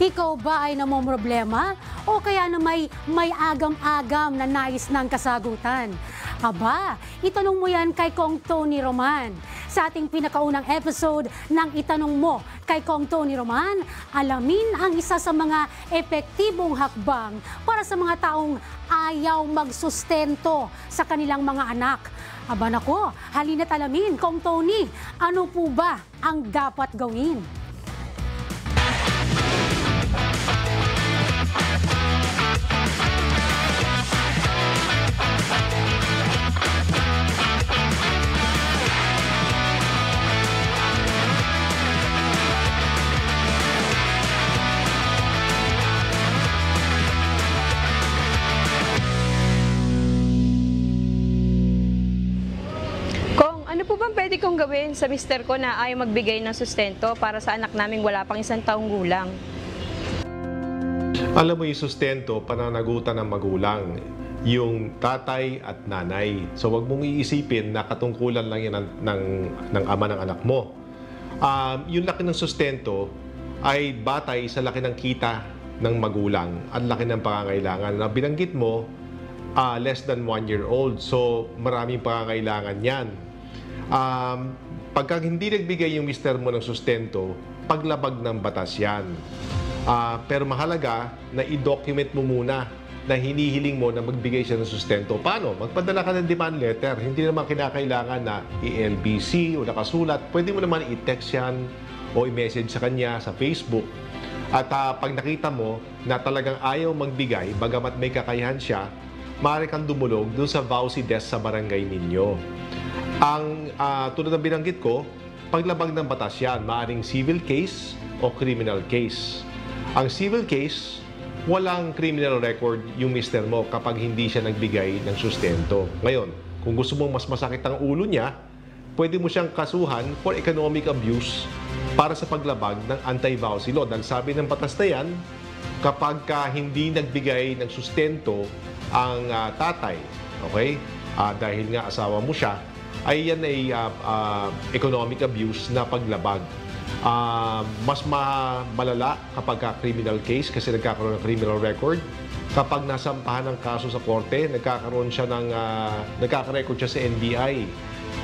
Ikaw ba ay namomroblema o kaya na may agam-agam na nais ng kasagutan? Aba, itanong mo yan kay Kong Tony Roman. Sa ating pinakaunang episode ng Itanong Mo kay Kong Tony Roman, alamin ang isa sa mga epektibong hakbang para sa mga taong ayaw magsustento sa kanilang mga anak. Aba nako, halina't alamin, Kong Tony, ano po ba ang dapat gawin? Ano po bang pwede kong gawin sa mister ko na ayaw magbigay ng sustento para sa anak naming wala pang 1 taong gulang? Alam mo yung sustento, pananagutan ng magulang, yung tatay at nanay. So wag mong iisipin na katungkulan lang yan ng ama ng anak mo. Yung laki ng sustento ay batay sa laki ng kita ng magulang at laki ng pangangailangan. Na binanggit mo, less than 1 year old. So maraming pangangailangan yan. Pagka hindi nagbigay yung mister mo ng sustento, paglabag ng batas yan. Pero mahalaga na i-document mo muna na hinihiling mo na magbigay siya ng sustento. Paano? Magpadala ka ng demand letter. Hindi naman kinakailangan na i-LBC o nakasulat. Pwede mo naman i-text yan o i-message sa kanya sa Facebook. At pag nakita mo na talagang ayaw magbigay, bagamat may kakayahan siya, maaari kang dumulog doon sa VAUSI desk sa barangay ninyo. Ang tulad ng binanggit ko, paglabag ng batas yan, maaaring civil case o criminal case. Ang civil case, walang criminal record yung mister mo kapag hindi siya nagbigay ng sustento. Ngayon, kung gusto mong mas masakit ang ulo niya, pwede mo siyang kasuhan for economic abuse para sa paglabag ng anti-VAUSI law. Dahil sabi ng batas na yan, kapag hindi nagbigay ng sustento ang tatay, okay? Dahil nga asawa mo siya, ay yan ay economic abuse na paglabag. Mas malala kapag criminal case kasi nagkakaroon ng criminal record. Kapag nasampahan ng kaso sa korte, nagkaka-record siya sa NBI.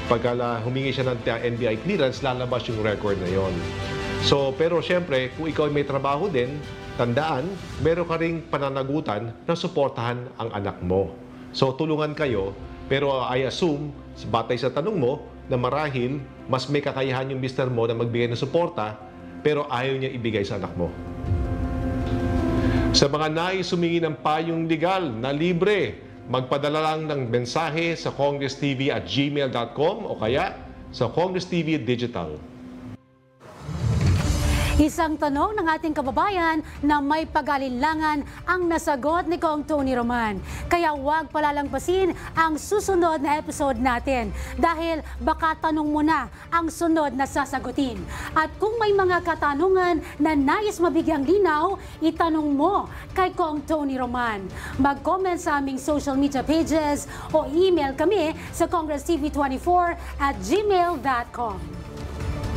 Pag humingi siya ng NBI clearance, lalabas yung record na yon. So, pero siyempre, kung ikaw may trabaho din, tandaan, meron ka ring pananagutan na suportahan ang anak mo. So, tulungan kayo. Pero I assume, batay sa tanong mo, na marahil mas may kakayahan yung mister mo na magbigay ng suporta, pero ayaw niya ibigay sa anak mo. Sa mga nais humingi ng payong legal na libre, magpadala lang ng mensahe sa congresstv@gmail.com o kaya sa Congress TV Digital. Isang tanong ng ating kababayan na may pag-alinlangan ang nasagot ni Kong Tony Roman. Kaya huwag palalangpasin ang susunod na episode natin dahil baka tanong mo na ang sunod na sasagutin. At kung may mga katanungan na nais mabigyang linaw, itanong mo kay Kong Tony Roman. Mag-comment sa aming social media pages o email kami sa congresstv24@gmail.com.